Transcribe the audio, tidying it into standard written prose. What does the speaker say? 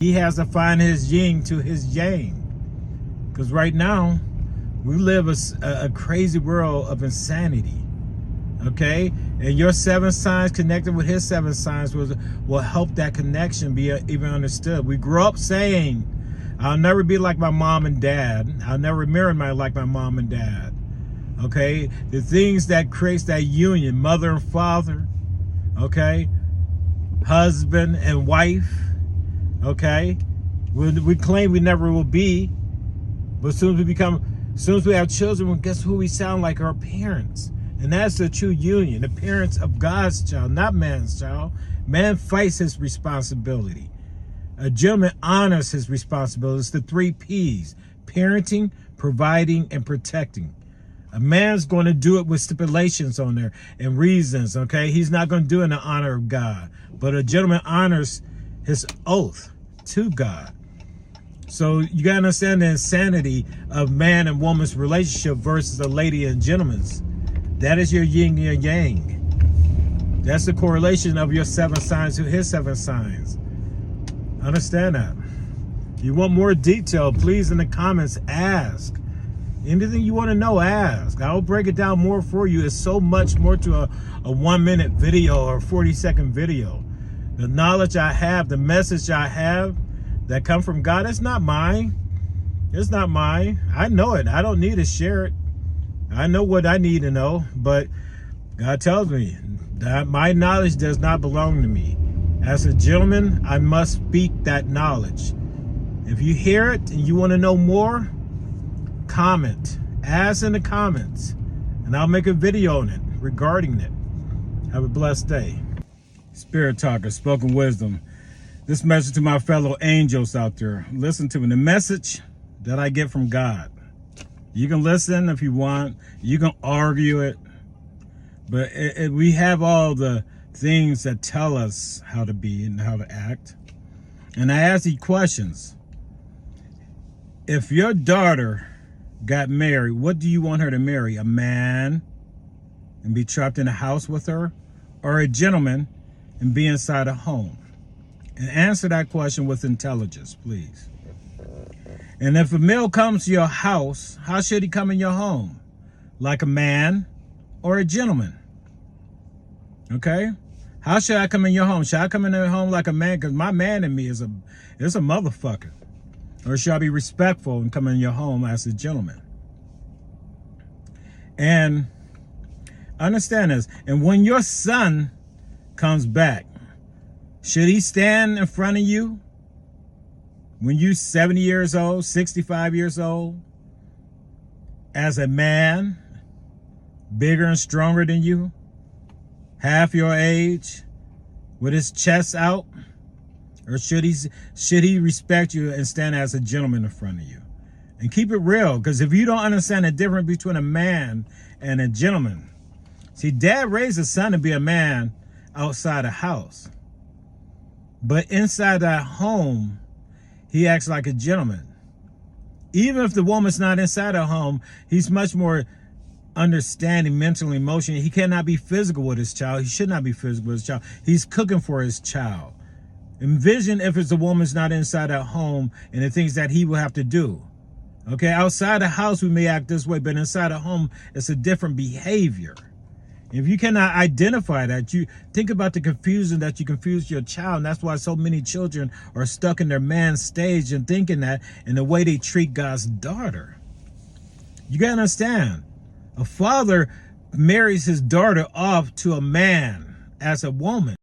He has to find his yin to his yang. Because right now, we live a crazy world of insanity. Okay? And your 7 signs connected with his 7 signs will help that connection be even understood. We grew up saying, I'll never be like my mom and dad. I'll never marry like my mom and dad. Okay? The things that creates that union, mother and father, okay? Husband and wife, okay? We claim we never will be, but as soon as we have children, well, guess who we sound like? Our parents. And that's the true union, the parents of God's child, not man's child. Man fights his responsibility. A gentleman honors his responsibilities. It's the 3 P's: parenting, providing, and protecting. A man's going to do it with stipulations on there and reasons, okay? He's not going to do it in the honor of God. But a gentleman honors his oath to God. So you got to understand the insanity of man and woman's relationship versus a lady and gentleman's. That is your yin and your yang. That's the correlation of your 7 signs to his 7 signs. Understand that. If you want more detail, please in the comments ask. Anything you want to know, ask. I'll break it down more for you. It's so much more to a 1-minute video or a 40-second video. The knowledge I have, the message I have that come from God, it's not mine. It's not mine. I know it. I don't need to share it. I know what I need to know, but God tells me that my knowledge does not belong to me. As a gentleman, I must speak that knowledge. If you hear it and you want to know more, comment. Ask in the comments, and I'll make a video on it regarding it. Have a blessed day. Spirit Talker, spoken wisdom. This message to my fellow angels out there. Listen to me. The message that I get from God. You can listen if you want. You can argue it. But we have all the things that tell us how to be and how to act. And I ask these questions. If your daughter got married, what do you want her to marry? A man and be trapped in a house with her? Or a gentleman and be inside a home? And answer that question with intelligence, please. And if a male comes to your house, how should he come in your home? Like a man or a gentleman? Okay? How should I come in your home? Should I come in your home like a man? Because my man in me is a motherfucker. Or should I be respectful and come in your home as a gentleman? And understand this. And when your son comes back, should he stand in front of you when you're 70 years old, 65 years old, as a man, bigger and stronger than you, half your age, with his chest out? Or should he respect you and stand as a gentleman in front of you? And keep it real, because if you don't understand the difference between a man and a gentleman, see, dad raised his son to be a man outside the house. But inside that home, he acts like a gentleman. Even if the woman's not inside her home, he's much more understanding mentally, emotionally. He cannot be physical with his child. He should not be physical with his child. He's cooking for his child. Envision if it's a woman's not inside her home and the things that he will have to do. Okay, outside the house, we may act this way, but inside a home, it's a different behavior. If you cannot identify that, you think about the confusion that you confuse your child. And that's why so many children are stuck in their man stage and thinking that in the way they treat God's daughter. You got to understand, a father marries his daughter off to a man as a woman.